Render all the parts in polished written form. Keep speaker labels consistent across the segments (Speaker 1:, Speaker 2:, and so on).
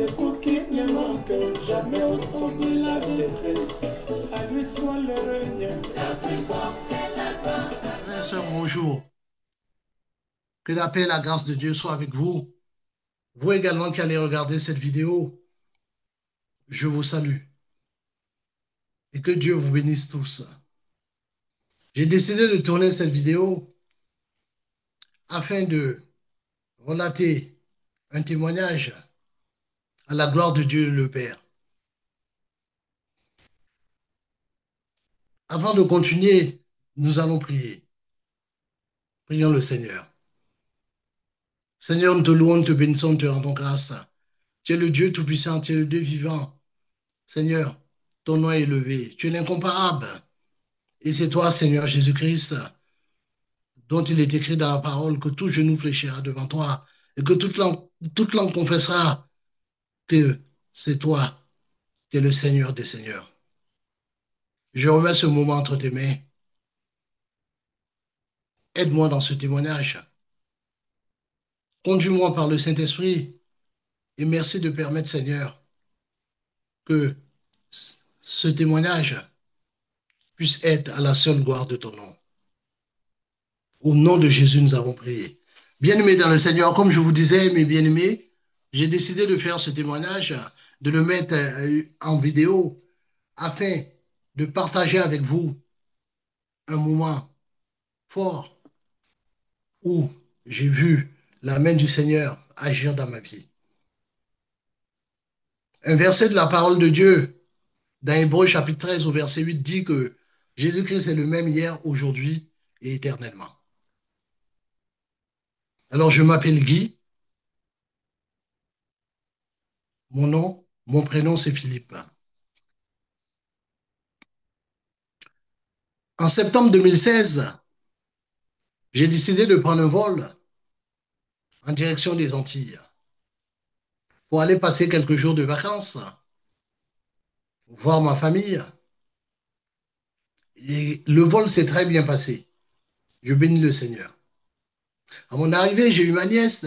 Speaker 1: secours qui ne manque jamais au temps de la détresse. À lui soit le règne, la puissance et la gloire.
Speaker 2: Frères et sœurs, bonjour. Que la paix et la grâce de Dieu soient avec vous. Vous également qui allez regarder cette vidéo, je vous salue. Et que Dieu vous bénisse tous. J'ai décidé de tourner cette vidéo afin de relater un témoignage à la gloire de Dieu le Père. Avant de continuer, nous allons prier. Prions le Seigneur. Seigneur, nous te louons, nous te bénissons, nous te rendons grâce. Tu es le Dieu tout-puissant, tu es le Dieu vivant. Seigneur, ton nom est élevé. Tu es l'incomparable. Et c'est toi, Seigneur Jésus-Christ, dont il est écrit dans la parole que tout genou fléchira devant toi et que toute langue confessera que c'est toi qui es le Seigneur des Seigneurs. Je remets ce moment entre tes mains. Aide-moi dans ce témoignage. Conduis-moi par le Saint-Esprit et merci de permettre, Seigneur, que ce témoignage puisse être à la seule gloire de ton nom. Au nom de Jésus, nous avons prié. Bien-aimés dans le Seigneur, comme je vous disais, mes bien-aimés, j'ai décidé de faire ce témoignage, de le mettre en vidéo afin de partager avec vous un moment fort où j'ai vu la main du Seigneur agir dans ma vie. Un verset de la parole de Dieu dans Hébreux chapitre 13 au verset 8 dit que Jésus-Christ est le même hier, aujourd'hui et éternellement. Alors je m'appelle Guy, mon prénom c'est Philippe. En septembre 2016, j'ai décidé de prendre un vol en direction des Antilles pour aller passer quelques jours de vacances, voir ma famille. Et le vol s'est très bien passé. Je bénis le Seigneur. À mon arrivée, j'ai eu ma nièce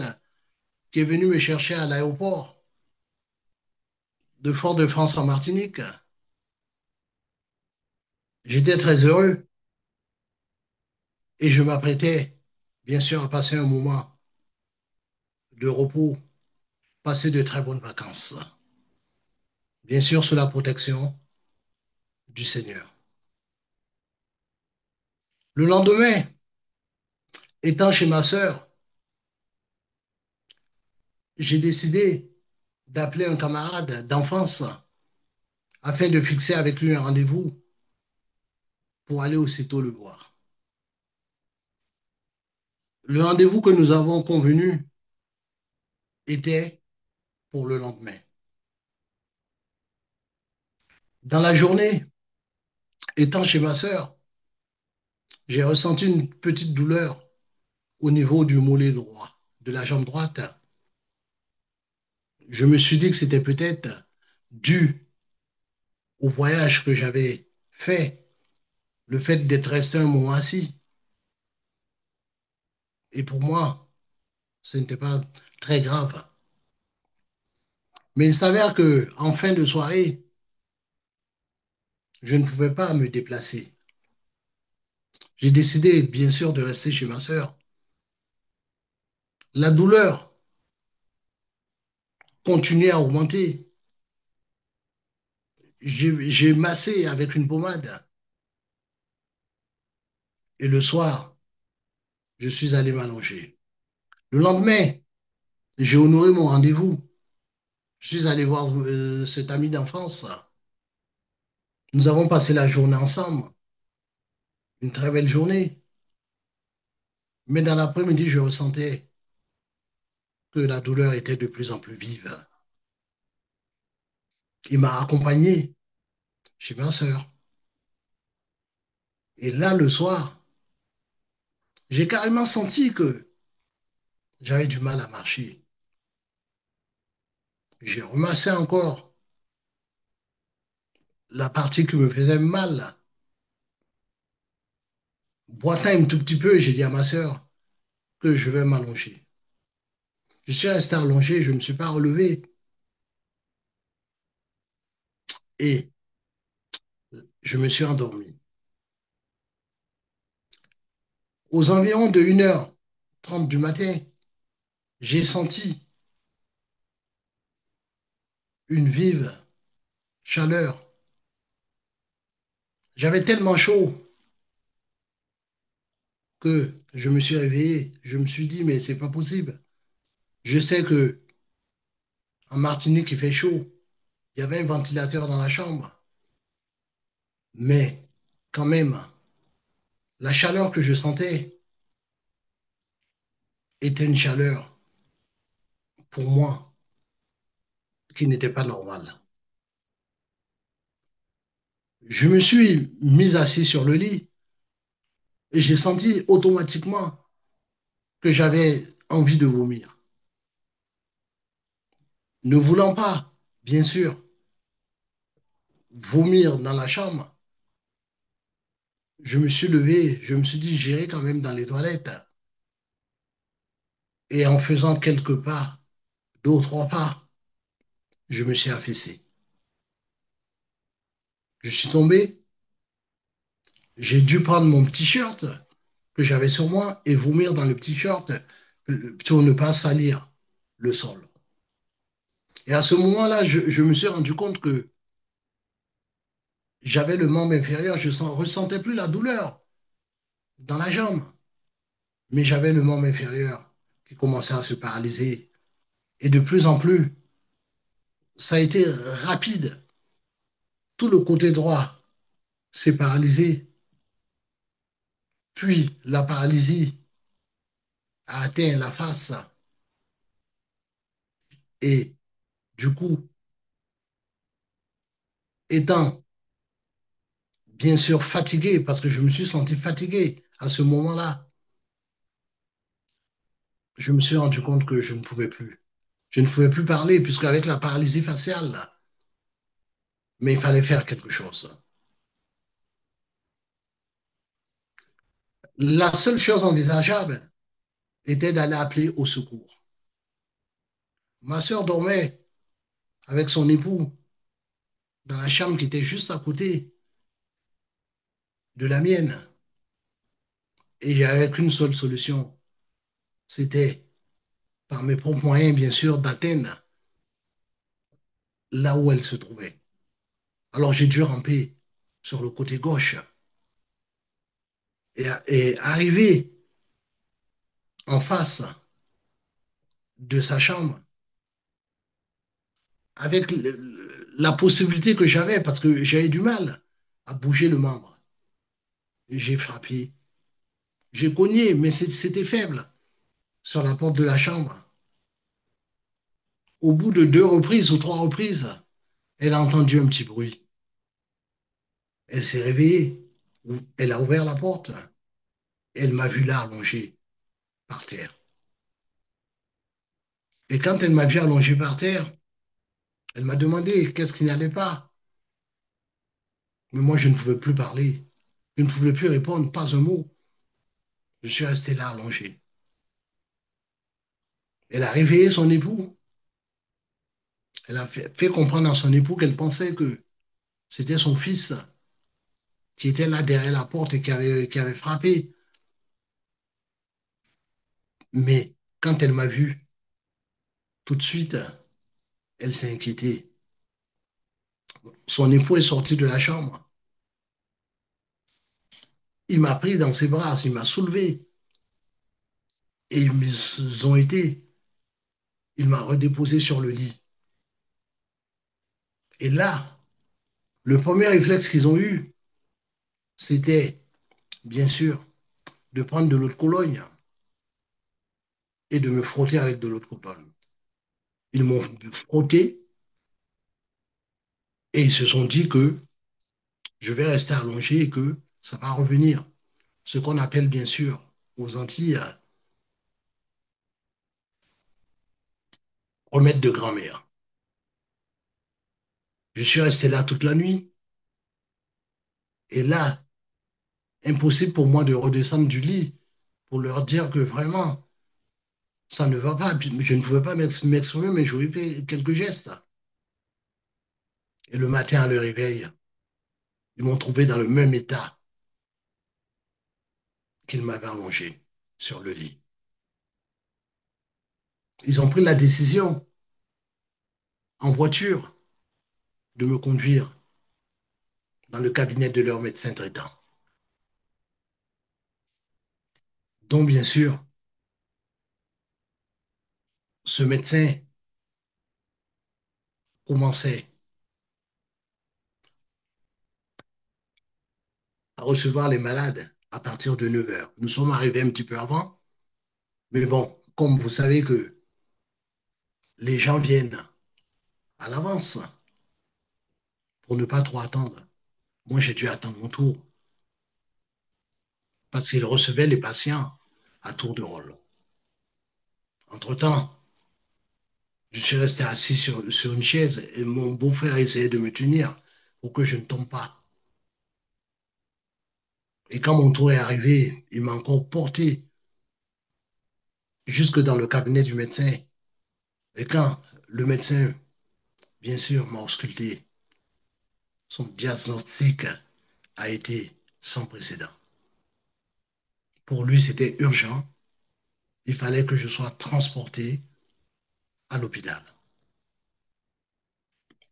Speaker 2: qui est venue me chercher à l'aéroport de Fort-de-France en Martinique. J'étais très heureux et je m'apprêtais, bien sûr, à passer un moment de repos, passer de très bonnes vacances. Bien sûr, sous la protection du Seigneur. Le lendemain, étant chez ma sœur, j'ai décidé d'appeler un camarade d'enfance afin de fixer avec lui un rendez-vous pour aller aussitôt le voir. Le rendez-vous que nous avons convenu était pour le lendemain. Dans la journée, étant chez ma sœur, j'ai ressenti une petite douleur au niveau du mollet droit, de la jambe droite. Je me suis dit que c'était peut-être dû au voyage que j'avais fait, le fait d'être resté un moment assis. Et pour moi, ce n'était pas très grave. Mais il s'avère que en fin de soirée, je ne pouvais pas me déplacer. J'ai décidé, bien sûr, de rester chez ma sœur. La douleur continuait à augmenter. J'ai massé avec une pommade. Et le soir, je suis allé m'allonger. Le lendemain, j'ai honoré mon rendez-vous. Je suis allé voir cet ami d'enfance. Nous avons passé la journée ensemble. Une très belle journée. Mais dans l'après-midi, je ressentais que la douleur était de plus en plus vive. Il m'a accompagné chez ma sœur. Et là, le soir, j'ai carrément senti que j'avais du mal à marcher. J'ai remassé encore la partie qui me faisait mal. Boitant un tout petit peu, j'ai dit à ma sœur que je vais m'allonger. Je suis resté allongé, je ne me suis pas relevé. et je me suis endormi. Aux environs de 1h30 du matin, j'ai senti une vive chaleur. J'avais tellement chaud que je me suis réveillé. Je me suis dit, mais c'est pas possible. Je sais que en Martinique, il fait chaud. Il y avait un ventilateur dans la chambre. Mais quand même, la chaleur que je sentais était une chaleur, pour moi, qui n'était pas normale. Je me suis mis assis sur le lit et j'ai senti automatiquement que j'avais envie de vomir. Ne voulant pas, bien sûr, vomir dans la chambre, je me suis levé, je me suis dit, j'irai quand même dans les toilettes. Et en faisant quelques pas, 2 ou 3 pas, je me suis affaissé. Je suis tombé, j'ai dû prendre mon t-shirt que j'avais sur moi et vomir dans le t-shirt pour ne pas salir le sol. Et à ce moment-là, je me suis rendu compte que j'avais le membre inférieur, je ne ressentais plus la douleur dans la jambe, mais j'avais le membre inférieur qui commençait à se paralyser. Et de plus en plus, ça a été rapide. Tout le côté droit s'est paralysé, puis la paralysie a atteint la face et du coup, étant bien sûr fatigué, parce que je me suis senti fatigué à ce moment-là, je me suis rendu compte que je ne pouvais plus. Je ne pouvais plus parler, puisqu'avec la paralysie faciale, mais il fallait faire quelque chose. La seule chose envisageable était d'aller appeler au secours. Ma sœur dormait avec son époux dans la chambre qui était juste à côté de la mienne. Et il n'y avait qu'une seule solution, c'était, par mes propres moyens, bien sûr, d'atteindre là où elle se trouvait. Alors j'ai dû ramper sur le côté gauche et arriver en face de sa chambre avec la possibilité que j'avais, parce que j'avais du mal à bouger le membre. J'ai frappé, j'ai cogné, mais c'était faible sur la porte de la chambre. Au bout de 2 ou 3 reprises, elle a entendu un petit bruit. Elle s'est réveillée, elle a ouvert la porte, elle m'a vu là allongé par terre. Et quand elle m'a vu allongé par terre, elle m'a demandé qu'est-ce qui n'allait pas. Mais moi, je ne pouvais plus parler. Je ne pouvais plus répondre, pas un mot. Je suis resté là allongé. Elle a réveillé son époux. Elle a fait comprendre à son époux qu'elle pensait que c'était son fils qui était là derrière la porte et qui avait frappé. Mais quand elle m'a vu, tout de suite, elle s'est inquiétée. Son époux est sorti de la chambre. Il m'a pris dans ses bras, il m'a soulevé. Et il m'a redéposé sur le lit. Et là, le premier réflexe qu'ils ont eu, c'était, bien sûr, de prendre de l'eau de Cologne et de me frotter avec de l'eau de Cologne. Ils m'ont frotté et ils se sont dit que je vais rester allongé et que ça va revenir. Ce qu'on appelle, bien sûr, aux Antilles, remède de grand-mère. Je suis resté là toute la nuit. Et là, impossible pour moi de redescendre du lit pour leur dire que vraiment, ça ne va pas. Je ne pouvais pas m'exprimer, mais j'aurais fait quelques gestes. Et le matin, à leur réveil, ils m'ont trouvé dans le même état qu'ils m'avaient allongé sur le lit. Ils ont pris la décision en voiture de me conduire dans le cabinet de leur médecin traitant, dont bien sûr, ce médecin commençait à recevoir les malades à partir de 9 heures. Nous sommes arrivés un petit peu avant, mais bon, comme vous savez que les gens viennent à l'avance pour ne pas trop attendre, moi j'ai dû attendre mon tour parce qu'ils recevaient les patients à tour de rôle. Entre-temps, je suis resté assis sur une chaise et mon beau-frère essayait de me tenir pour que je ne tombe pas. Et quand mon tour est arrivé, il m'a encore porté jusque dans le cabinet du médecin. Et quand le médecin, bien sûr, m'a ausculté, son diagnostic a été sans précédent. Pour lui, c'était urgent. Il fallait que je sois transporté à l'hôpital.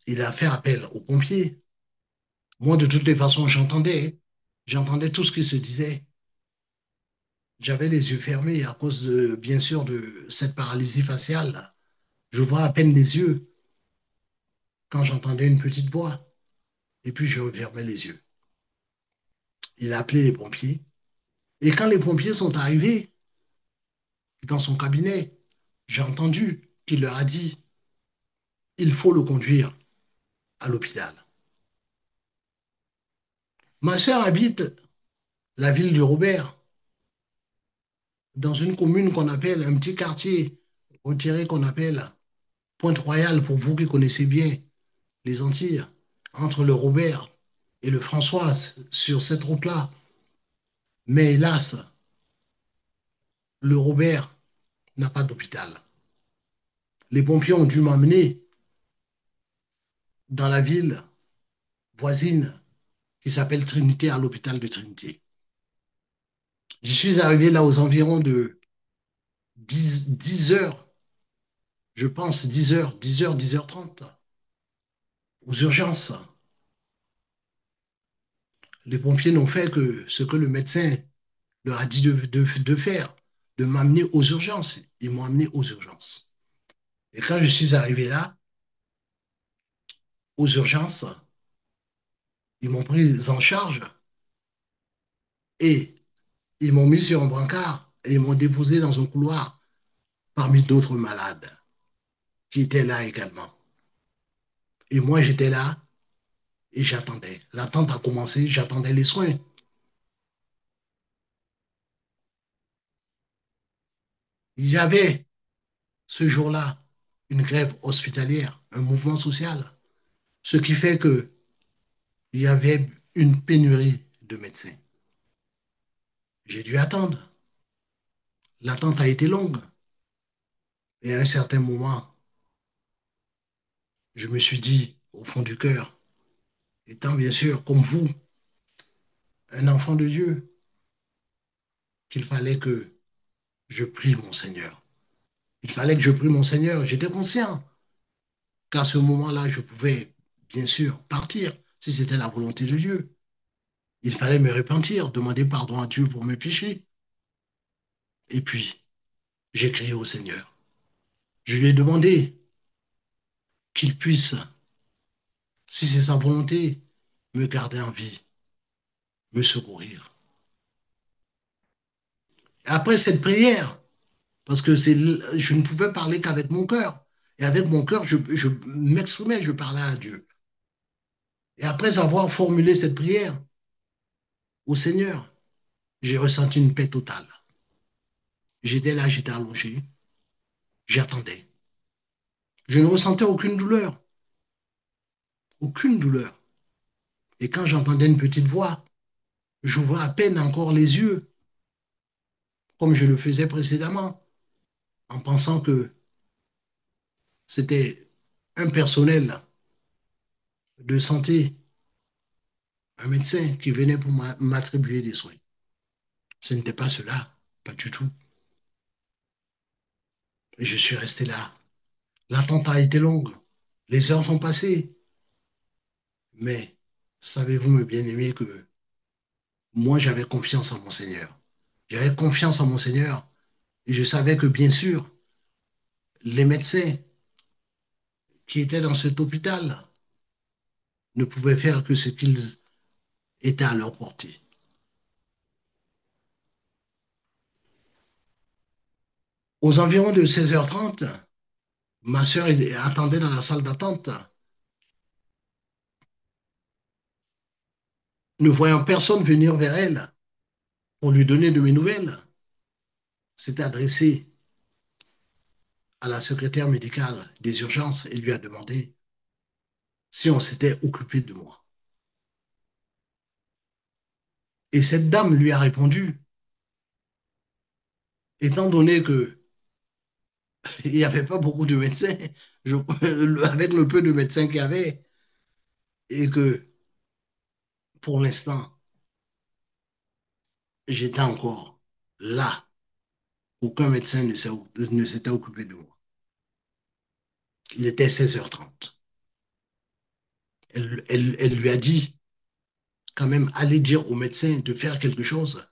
Speaker 2: Il a fait appel aux pompiers. Moi, de toutes les façons, j'entendais tout ce qui se disait. J'avais les yeux fermés à cause, bien sûr, de cette paralysie faciale. Je vois à peine les yeux quand j'entendais une petite voix. Et puis, je refermais les yeux. Il a appelé les pompiers. Et quand les pompiers sont arrivés dans son cabinet, j'ai entendu qu'il leur a dit, il faut le conduire à l'hôpital. Ma sœur habite la ville du Robert, dans une commune qu'on appelle, un petit quartier retiré qu'on appelle Pointe-Royale, pour vous qui connaissez bien les Antilles, entre le Robert et le François, sur cette route-là. Mais hélas, le Robert n'a pas d'hôpital. Les pompiers ont dû m'emmener dans la ville voisine qui s'appelle Trinité, à l'hôpital de Trinité. J'y suis arrivé là aux environs de 10 heures, je pense 10 heures 30 aux urgences. Les pompiers n'ont fait que ce que le médecin leur a dit de faire, de m'amener aux urgences. Ils m'ont amené aux urgences. Et quand je suis arrivé là, aux urgences, ils m'ont pris en charge et ils m'ont mis sur un brancard et ils m'ont déposé dans un couloir parmi d'autres malades qui étaient là également. Et moi, j'étais là et j'attendais. L'attente a commencé, j'attendais les soins. Il y avait ce jour-là une grève hospitalière, un mouvement social, ce qui fait qu'il y avait une pénurie de médecins. J'ai dû attendre. L'attente a été longue. Et à un certain moment, je me suis dit, au fond du cœur, étant bien sûr, comme vous, un enfant de Dieu, qu'il fallait que je prie mon Seigneur. Il fallait que je prie mon Seigneur. J'étais conscient qu'à ce moment-là, je pouvais, bien sûr, partir si c'était la volonté de Dieu. Il fallait me repentir, demander pardon à Dieu pour mes péchés. Et puis, j'ai crié au Seigneur. Je lui ai demandé qu'il puisse, si c'est sa volonté, me garder en vie, me secourir. Après cette prière, parce que je ne pouvais parler qu'avec mon cœur, et avec mon cœur, je m'exprimais, je parlais à Dieu. Et après avoir formulé cette prière au Seigneur, j'ai ressenti une paix totale. J'étais là, j'étais allongé, j'attendais. Je ne ressentais aucune douleur, aucune douleur. Et quand j'entendais une petite voix, j'ouvrais à peine encore les yeux, comme je le faisais précédemment, en pensant que c'était un personnel de santé, un médecin qui venait pour m'attribuer des soins. Ce n'était pas cela, pas du tout. Et je suis resté là. L'attente a été longue. Les heures sont passées. Mais savez-vous, mes bien-aimés, que moi, j'avais confiance en mon Seigneur. J'avais confiance en mon Seigneur et je savais que, bien sûr, les médecins qui étaient dans cet hôpital ne pouvaient faire que ce qu'ils étaient à leur portée. Aux environs de 16h30, ma sœur attendait dans la salle d'attente. Ne voyant personne venir vers elle pour lui donner de mes nouvelles, s'est adressée à la secrétaire médicale des urgences et lui a demandé si on s'était occupé de moi. Et cette dame lui a répondu, étant donné que il n'y avait pas beaucoup de médecins, je- avec le peu de médecins qu'il y avait, et que pour l'instant, j'étais encore là. Aucun médecin ne s'était occupé de moi. Il était 16h30. Elle lui a dit, quand même, allez dire au médecin de faire quelque chose,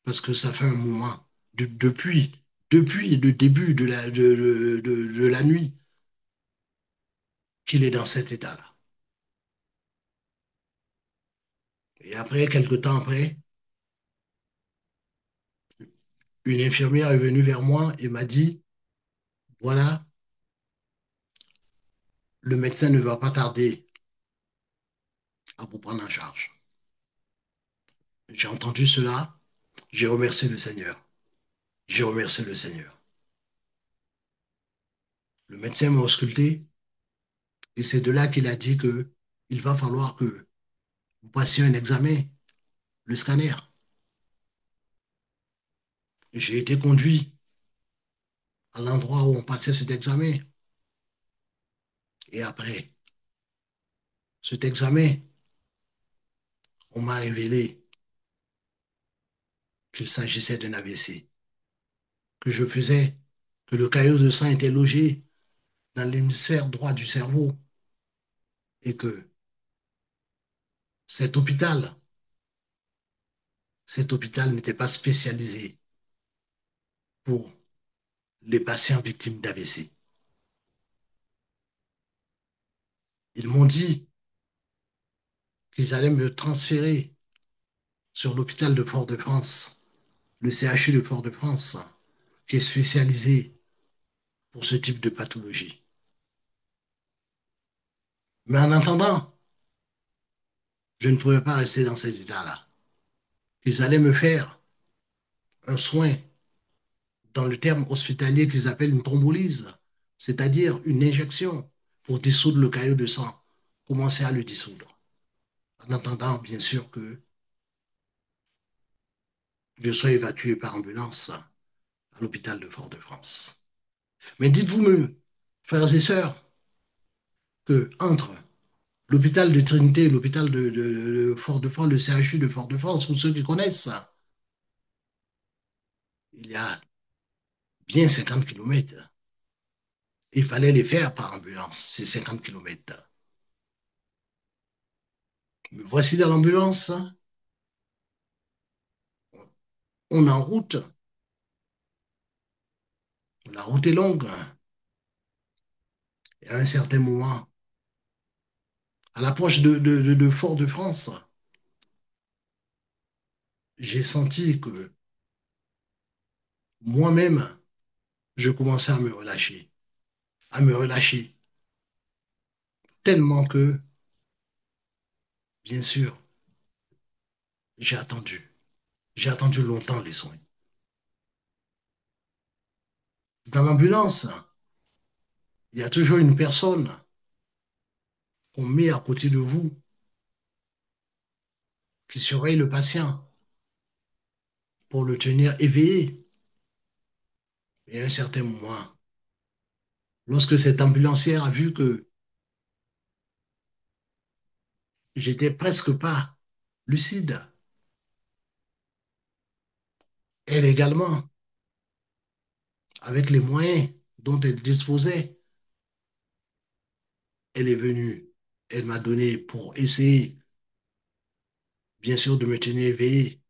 Speaker 2: parce que ça fait un moment, depuis le début de la nuit, qu'il est dans cet état-là. Et après, quelque temps après, une infirmière est venue vers moi et m'a dit, voilà, le médecin ne va pas tarder à vous prendre en charge. J'ai entendu cela, j'ai remercié le Seigneur. J'ai remercié le Seigneur. Le médecin m'a ausculté et c'est de là qu'il a dit que il va falloir que vous passiez un examen, le scanner. J'ai été conduit à l'endroit où on passait cet examen. Et après cet examen, on m'a révélé qu'il s'agissait d'un AVC, que je faisais, que le caillot de sang était logé dans l'hémisphère droit du cerveau et que cet hôpital, cet hôpital n'était pas spécialisé pour les patients victimes d'AVC. Ils m'ont dit qu'ils allaient me transférer sur l'hôpital de Fort-de-France, le CHU de Fort-de-France, qui est spécialisé pour ce type de pathologie. Mais en attendant, je ne pouvais pas rester dans cet état-là. Ils allaient me faire un soin dans le terme hospitalier qu'ils appellent une thrombolyse, c'est-à-dire une injection pour dissoudre le caillot de sang, commencer à le dissoudre. En attendant, bien sûr, que je sois évacué par ambulance à l'hôpital de Fort-de-France. Mais dites-vous, frères et sœurs, que entre l'hôpital de Trinité et l'hôpital de Fort-de-France, le CHU de Fort-de-France, pour ceux qui connaissent ça, il y a bien 50 kilomètres. Il fallait les faire par ambulance, ces 50 kilomètres. Me voici dans l'ambulance, on est en route, la route est longue, et à un certain moment, à l'approche de Fort-de-France, j'ai senti que moi-même, je commençais à me relâcher, tellement que, bien sûr, j'ai attendu. J'ai attendu longtemps les soins. Dans l'ambulance, il y a toujours une personne qu'on met à côté de vous qui surveille le patient pour le tenir éveillé. Et à un certain moment, lorsque cette ambulancière a vu que j'étais presque pas lucide. Elle également, avec les moyens dont elle disposait, elle est venue. Elle m'a donné pour essayer, bien sûr, de me tenir éveillé,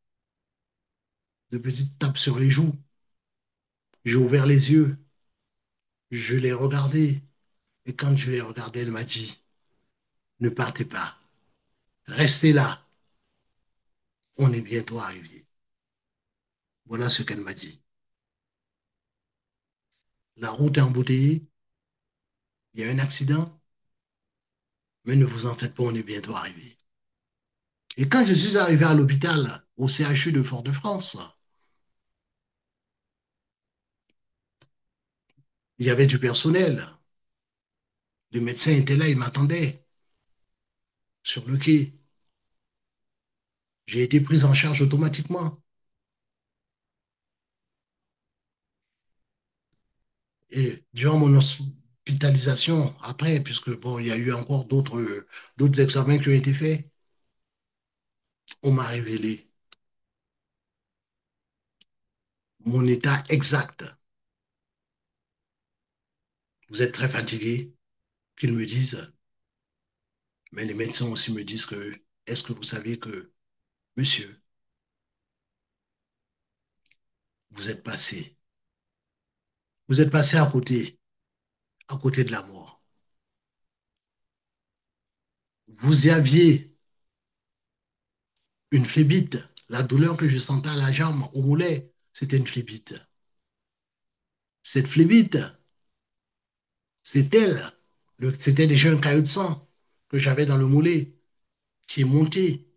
Speaker 2: de petites tapes sur les joues. J'ai ouvert les yeux, je l'ai regardée. Et quand je l'ai regardée, elle m'a dit, ne partez pas, restez là, on est bientôt arrivé. Voilà ce qu'elle m'a dit. La route est embouteillée, il y a un accident, mais ne vous en faites pas, on est bientôt arrivé. Et quand je suis arrivé à l'hôpital, au CHU de Fort-de-France, il y avait du personnel. Le médecin était là, il m'attendait sur le quai. J'ai été prise en charge automatiquement. Et durant mon hospitalisation, après, puisque bon, il y a eu encore d'autres examens qui ont été faits, on m'a révélé mon état exact. Vous êtes très fatigué, qu'ils me disent, mais les médecins aussi me disent que, est-ce que vous savez que, monsieur, vous êtes passé, vous êtes passé à côté de la mort. Vous y aviez une phlébite, la douleur que je sentais à la jambe, au mollet, c'était une phlébite. Cette phlébite, c'est elle, c'était déjà un caillot de sang que j'avais dans le mollet qui est monté.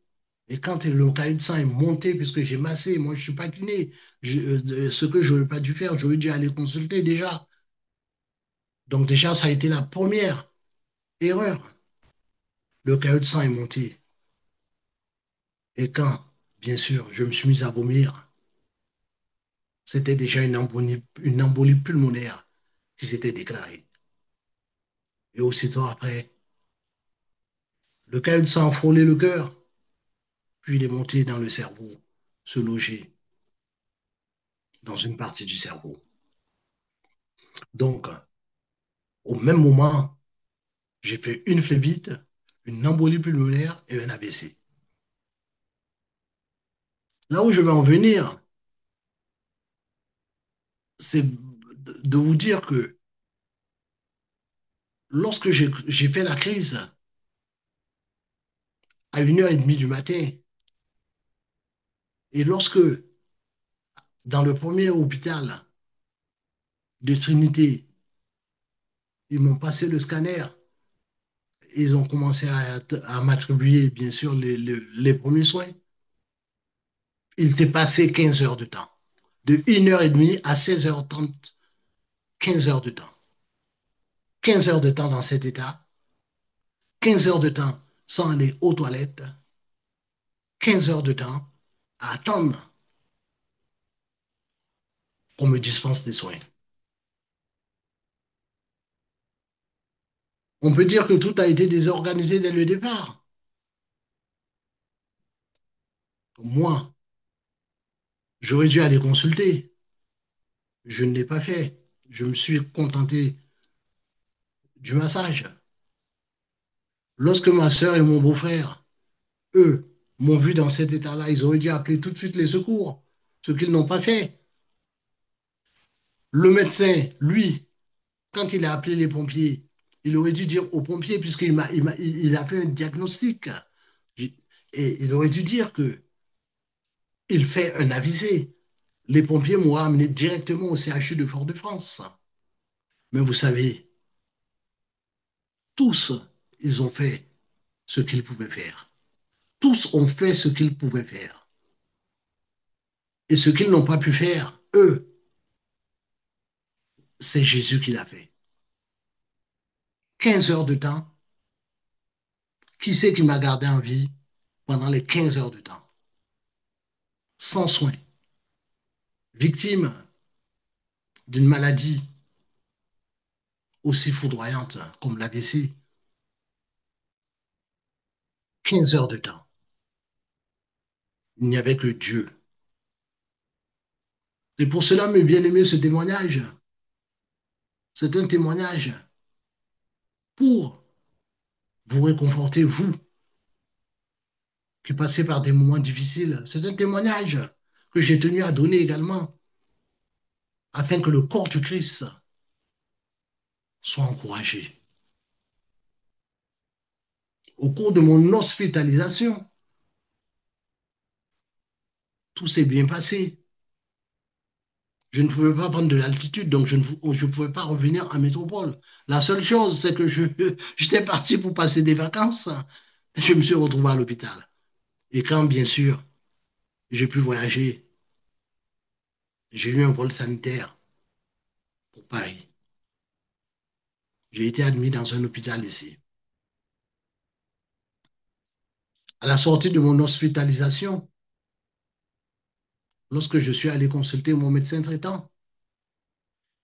Speaker 2: Et quand le caillot de sang est monté, puisque j'ai massé, moi je ne suis pas kiné, ce que je n'aurais pas dû faire, j'aurais dû aller consulter déjà. Donc déjà, ça a été la première erreur. Le caillot de sang est monté. Et quand, bien sûr, je me suis mis à vomir, c'était déjà une embolie pulmonaire qui s'était déclarée. Et aussitôt après, le caillot de sang a frôlé le cœur, puis il est monté dans le cerveau, se loger dans une partie du cerveau. Donc, au même moment, j'ai fait une phlébite, une embolie pulmonaire et un AVC. Là où je vais en venir, c'est de vous dire que lorsque j'ai fait la crise à 1h30 du matin, et lorsque dans le premier hôpital de Trinité, ils m'ont passé le scanner, ils ont commencé à m'attribuer, bien sûr, les premiers soins. Il s'est passé 15 heures de temps. De 1h30 à 16h30, 15 heures de temps. 15 heures de temps dans cet état, 15 heures de temps sans aller aux toilettes, 15 heures de temps à attendre qu'on me dispense des soins. On peut dire que tout a été désorganisé dès le départ. Moi, j'aurais dû aller consulter. Je ne l'ai pas fait. Je me suis contenté du massage. Lorsque ma soeur et mon beau-frère, eux, m'ont vu dans cet état-là, ils auraient dû appeler tout de suite les secours, ce qu'ils n'ont pas fait. Le médecin, lui, quand il a appelé les pompiers, il aurait dû dire aux pompiers, il a fait un diagnostic, et il aurait dû dire que il fait un avisé. Les pompiers m'ont amené directement au CHU de Fort-de-France. Mais vous savez, tous, ils ont fait ce qu'ils pouvaient faire. Tous ont fait ce qu'ils pouvaient faire. Et ce qu'ils n'ont pas pu faire, eux, c'est Jésus qui l'a fait. 15 heures de temps, qui c'est qui m'a gardé en vie pendant les 15 heures de temps? Sans soins, victime d'une maladie aussi foudroyante comme l'AVC. 15 heures de temps. Il n'y avait que Dieu. Et pour cela, mes bien-aimés, ce témoignage, c'est un témoignage pour vous réconforter, vous qui passez par des moments difficiles. C'est un témoignage que j'ai tenu à donner également afin que le corps du Christ soit encouragé. Au cours de mon hospitalisation, tout s'est bien passé. Je ne pouvais pas prendre de l'altitude, donc je ne pouvais pas revenir en métropole. La seule chose, c'est que j'étais parti pour passer des vacances. Je me suis retrouvé à l'hôpital. Et quand, bien sûr, j'ai pu voyager, j'ai eu un vol sanitaire pour Paris. J'ai été admis dans un hôpital ici. À la sortie de mon hospitalisation, lorsque je suis allé consulter mon médecin traitant,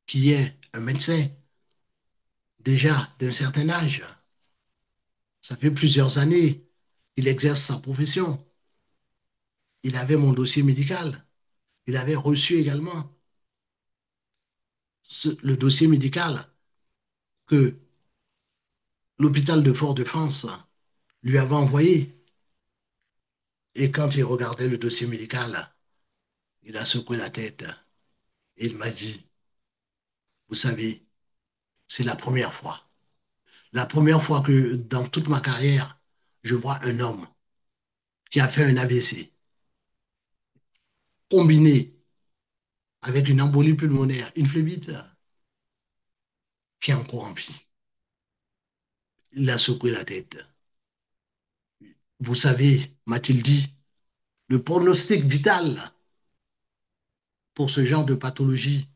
Speaker 2: qui est un médecin déjà d'un certain âge, ça fait plusieurs années qu'il exerce sa profession. Il avait mon dossier médical. Il avait reçu également le dossier médical que l'hôpital de Fort-de-France lui avait envoyé. Et quand il regardait le dossier médical, il a secoué la tête et il m'a dit, vous savez, c'est la première fois. La première fois que dans toute ma carrière, je vois un homme qui a fait un AVC combiné avec une embolie pulmonaire, une phlébite, qui est encore en vie. Il a secoué la tête. Vous savez, m'a-t-il dit, le pronostic vital pour ce genre de pathologie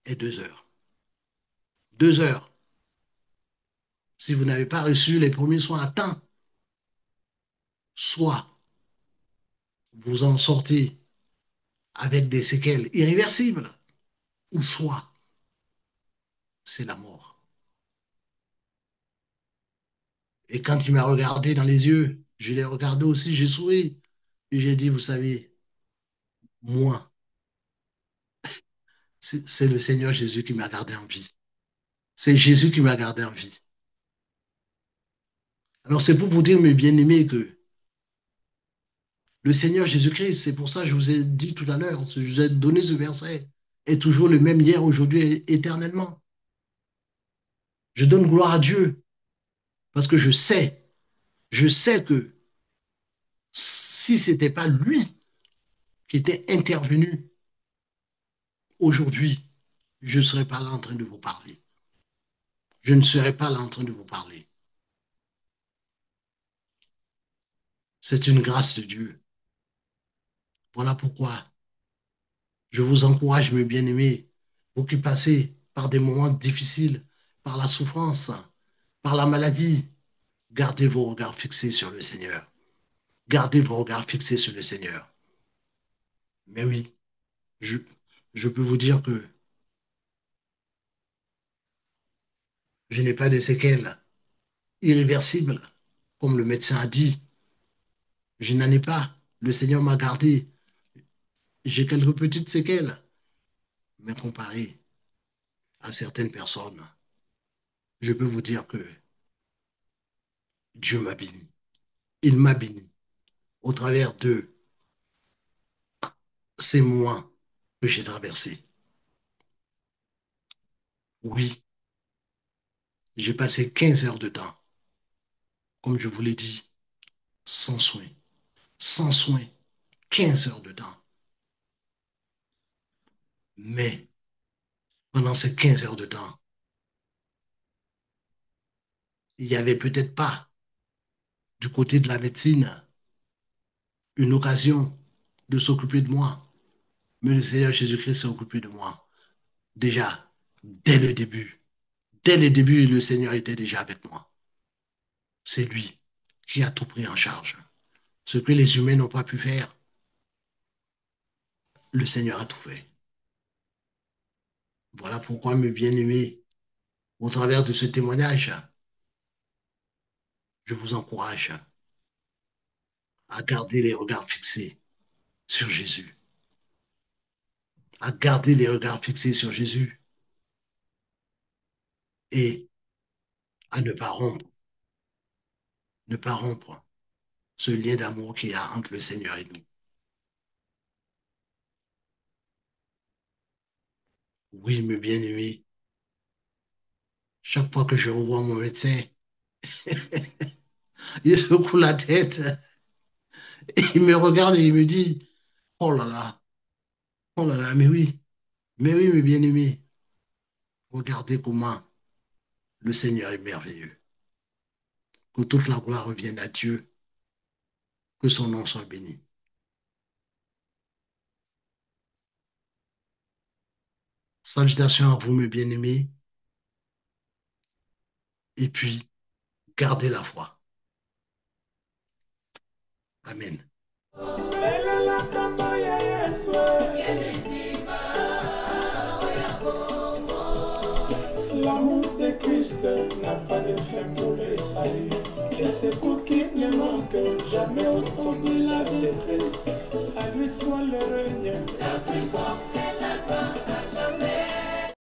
Speaker 2: est 2 heures. 2 heures. Si vous n'avez pas reçu les premiers soins à temps, soit vous en sortez avec des séquelles irréversibles, ou soit c'est la mort. Et quand il m'a regardé dans les yeux, je l'ai regardé aussi, j'ai souri. Et j'ai dit, vous savez, moi, c'est le Seigneur Jésus qui m'a gardé en vie. C'est Jésus qui m'a gardé en vie. Alors c'est pour vous dire, mes bien-aimés, que le Seigneur Jésus-Christ, c'est pour ça que je vous ai dit tout à l'heure, je vous ai donné ce verset, est toujours le même hier, aujourd'hui et éternellement. Je donne gloire à Dieu parce que je sais que si ce n'était pas lui qui était intervenu aujourd'hui, je ne serais pas là en train de vous parler. Je ne serais pas là en train de vous parler. C'est une grâce de Dieu. Voilà pourquoi je vous encourage, mes bien-aimés, vous qui passez par des moments difficiles, par la souffrance, par la maladie, gardez vos regards fixés sur le Seigneur. Gardez vos regards fixés sur le Seigneur. Mais oui, je, je peux vous dire que je n'ai pas de séquelles irréversibles, comme le médecin a dit. Je n'en ai pas. Le Seigneur m'a gardé. J'ai quelques petites séquelles, mais comparé à certaines personnes, je peux vous dire que Dieu m'a béni. Il m'a béni au travers de ces moments que j'ai traversés. Oui, j'ai passé 15 heures de temps, comme je vous l'ai dit, sans soin. Sans soin, 15 heures de temps. Mais pendant ces 15 heures de temps, il n'y avait peut-être pas du côté de la médecine une occasion de s'occuper de moi. Mais le Seigneur Jésus-Christ s'est occupé de moi. Déjà, dès le début. Dès le début, le Seigneur était déjà avec moi. C'est lui qui a tout pris en charge. Ce que les humains n'ont pas pu faire, le Seigneur a tout fait. Voilà pourquoi, mes bien-aimés, au travers de ce témoignage, je vous encourage. à garder les regards fixés sur Jésus. À garder les regards fixés sur Jésus et à ne pas rompre ce lien d'amour qu'il y a entre le Seigneur et nous. Oui, mes bien-aimés, chaque fois que je revois mon médecin, il secoue la tête, il me regarde et il me dit, oh là là, mais oui, mes bien-aimés, regardez comment le Seigneur est merveilleux. Que toute la gloire revienne à Dieu, que son nom soit béni. Salutations à vous, mes bien-aimés, et puis gardez la foi. Amen.
Speaker 1: L'amour de Christ n'a pas de fin pour le salut. Et c'est pour qu'il ne manque jamais autour de la détresse. À lui soit le règne, la puissance et la gloire.